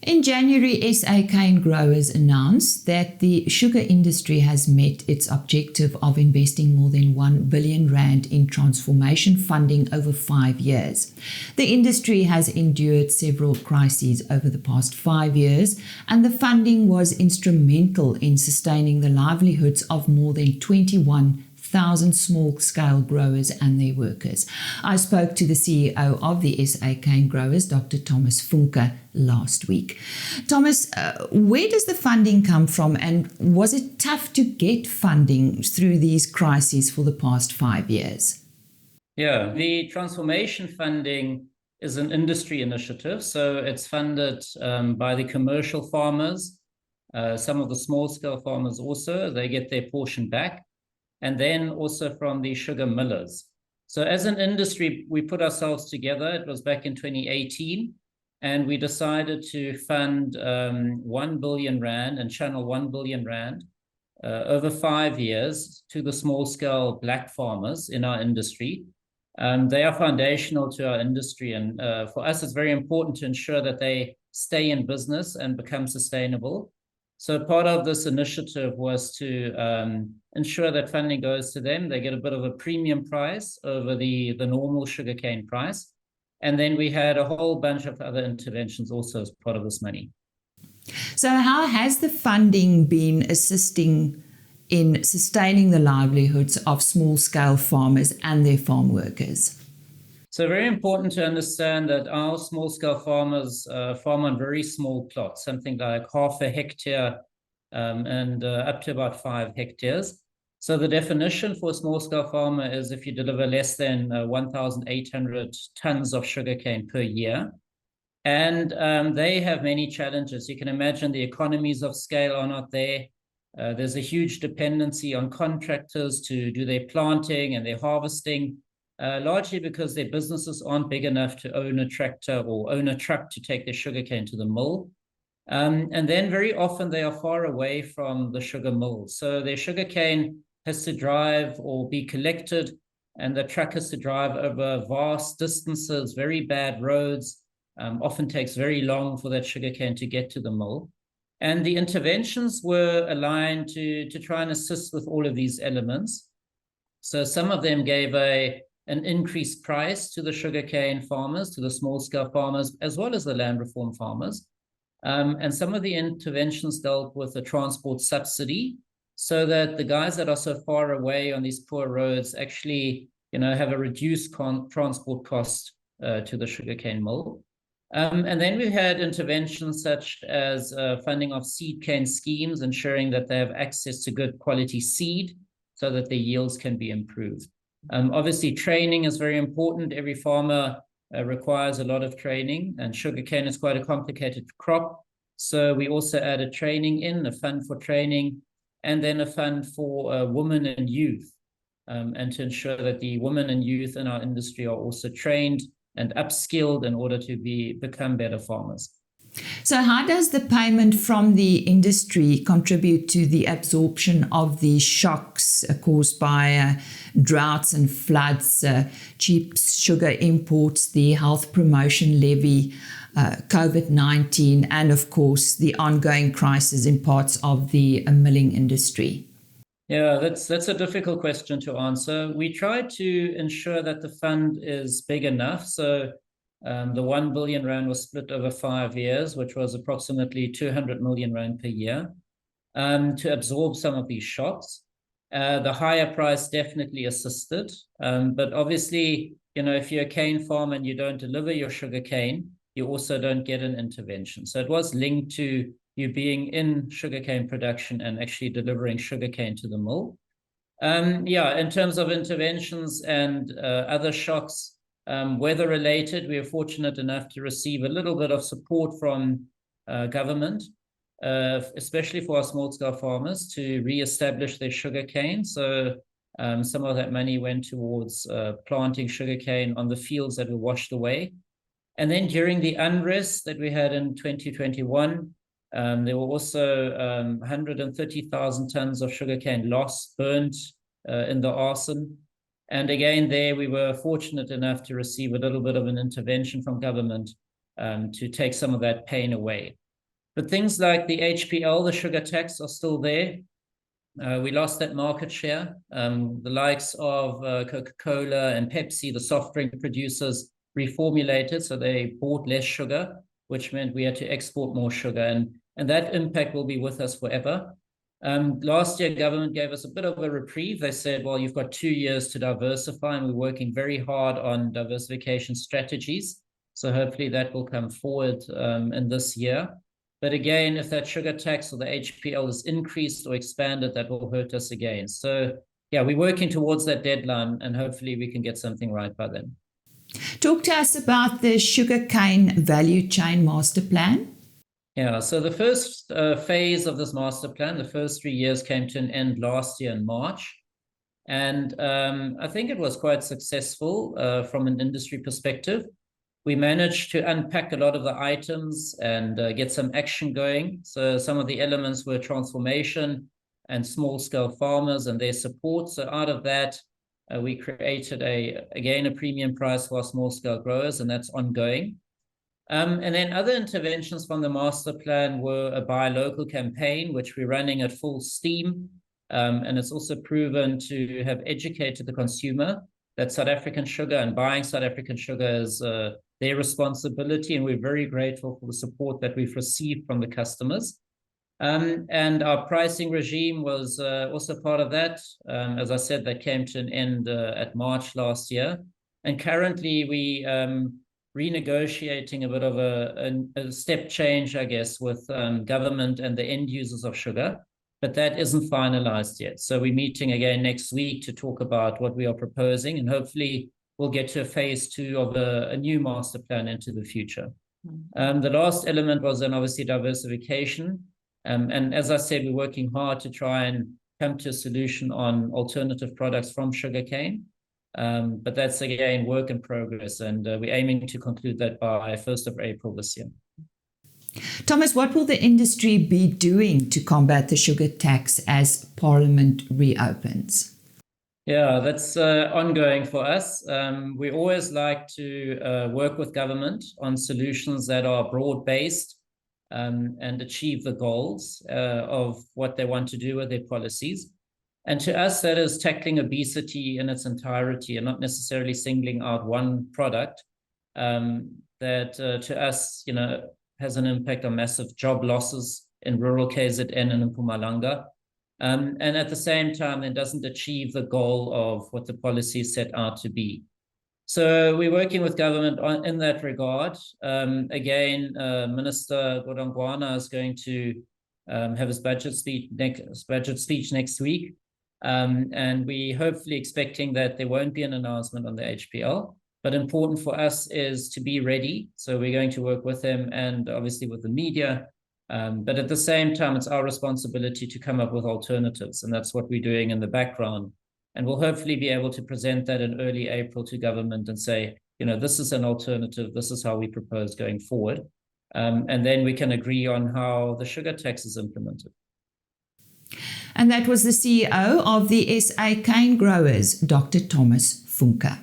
In January, SA Canegrowers announced that the sugar industry has met its objective of investing more than 1 billion rand in transformation funding over 5 years. The industry has endured several crises over the past 5 years, and the funding was instrumental in sustaining the livelihoods of more than 21,000 small-scale growers and their workers. I spoke to the CEO of the SA Canegrowers, Dr. Thomas Funke, last week. Thomas, where does the funding come from, and was it tough to get funding through these crises for the past 5 years? Yeah, the transformation funding is an industry initiative, so it's funded by the commercial farmers, some of the small-scale farmers also, they get their portion back, and then also from the sugar millers. So as an industry, we put ourselves together, it was back in 2018, and we decided to fund 1 billion rand and channel 1 billion rand over 5 years to the small-scale black farmers in our industry. They are foundational to our industry, and for us, it's very important to ensure that they stay in business and become sustainable. So part of this initiative was to ensure that funding goes to them. They get a bit of a premium price over the normal sugarcane price. And then we had a whole bunch of other interventions also as part of this money. So how has the funding been assisting in sustaining the livelihoods of small-scale farmers and their farm workers? So very important to understand that our small-scale farmers farm on very small plots, something like half a hectare and up to about 5 hectares. So the definition for a small-scale farmer is if you deliver less than 1,800 tons of sugarcane per year. And they have many challenges. You can imagine the economies of scale are not there. There's a huge dependency on contractors to do their planting and their harvesting. Largely because their businesses aren't big enough to own a tractor or own a truck to take their sugarcane to the mill. And then very often they are far away from the sugar mill. So their sugarcane has to drive or be collected, and the truck has to drive over vast distances, very bad roads, often takes very long for that sugarcane to get to the mill. And the interventions were aligned to try and assist with all of these elements. So some of them gave an increased price to the sugarcane farmers, to the small-scale farmers, as well as the land reform farmers. And some of the interventions dealt with a transport subsidy so that the guys that are so far away on these poor roads actually, have a reduced transport cost to the sugarcane mill. And then we had interventions such as funding of seed cane schemes, ensuring that they have access to good quality seed so that their yields can be improved. Obviously, training is very important. Every farmer requires a lot of training, and sugarcane is quite a complicated crop. So we also added training in, a fund for training, and then a fund for women and youth, and to ensure that the women and youth in our industry are also trained and upskilled in order to become better farmers. So how does the payment from the industry contribute to the absorption of the shocks caused by droughts and floods, cheap sugar imports, the health promotion levy, COVID-19, and of course the ongoing crisis in parts of the milling industry? Yeah, that's a difficult question to answer. We try to ensure that the fund is big enough. So the 1 billion rand was split over 5 years, which was approximately 200 million rand per year, to absorb some of these shocks. The higher price definitely assisted. But obviously, if you're a cane farm and you don't deliver your sugar cane, you also don't get an intervention. So it was linked to you being in sugarcane production and actually delivering sugarcane to the mill. In terms of interventions and other shocks, weather-related, we are fortunate enough to receive a little bit of support from government, especially for our small-scale farmers to re-establish their sugarcane. So some of that money went towards planting sugarcane on the fields that were washed away. And then during the unrest that we had in 2021, there were also 130,000 tons of sugarcane lost, burnt in the arson. And again, there we were fortunate enough to receive a little bit of an intervention from government to take some of that pain away. But things like the HPL, the sugar tax, are still there. We lost that market share. The likes of Coca-Cola and Pepsi, the soft drink producers, reformulated, so they bought less sugar, which meant we had to export more sugar, and that impact will be with us forever. Last year, government gave us a bit of a reprieve. They said, well, you've got 2 years to diversify, and we're working very hard on diversification strategies. So hopefully that will come forward in this year. But again, if that sugar tax or the HPL is increased or expanded, that will hurt us again. So yeah, we're working towards that deadline, and hopefully we can get something right by then. Talk to us about the sugarcane value chain master plan. Yeah, so the first phase of this master plan, the first 3 years, came to an end last year in March. And I think it was quite successful from an industry perspective. We managed to unpack a lot of the items and get some action going. So some of the elements were transformation and small-scale farmers and their support. So out of that, we created, again, a premium price for our small-scale growers, and that's ongoing. And then other interventions from the master plan were a buy local campaign, which we're running at full steam. And it's also proven to have educated the consumer that South African sugar and buying South African sugar is their responsibility. And we're very grateful for the support that we've received from the customers. And our pricing regime was also part of that. As I said, that came to an end at March last year. And currently we renegotiating a bit of a step change, I guess, with government and the end users of sugar, but that isn't finalized yet. So we're meeting again next week to talk about what we are proposing, and hopefully we'll get to a phase 2 of a new master plan into the future. The last element was then obviously diversification. And as I said, we're working hard to try and come to a solution on alternative products from sugarcane. But that's, again, work in progress, and we're aiming to conclude that by 1st of April this year. Thomas, what will the industry be doing to combat the sugar tax as Parliament reopens? Yeah, that's ongoing for us. We always like to work with government on solutions that are broad-based and achieve the goals of what they want to do with their policies. And to us, that is tackling obesity in its entirety and not necessarily singling out one product that to us, has an impact on massive job losses in rural KZN and in Mpumalanga. And at the same time, it doesn't achieve the goal of what the policy set out to be. So we're working with government in that regard. Again, Minister Godongwana is going to have his budget speech next week. And we hopefully expecting that there won't be an announcement on the HPL. But important for us is to be ready. So we're going to work with them and obviously with the media. But at the same time, it's our responsibility to come up with alternatives. And that's what we're doing in the background. And we'll hopefully be able to present that in early April to government and say, this is an alternative. This is how we propose going forward. And then we can agree on how the sugar tax is implemented. And that was the CEO of the SA Canegrowers, Dr. Thomas Funke.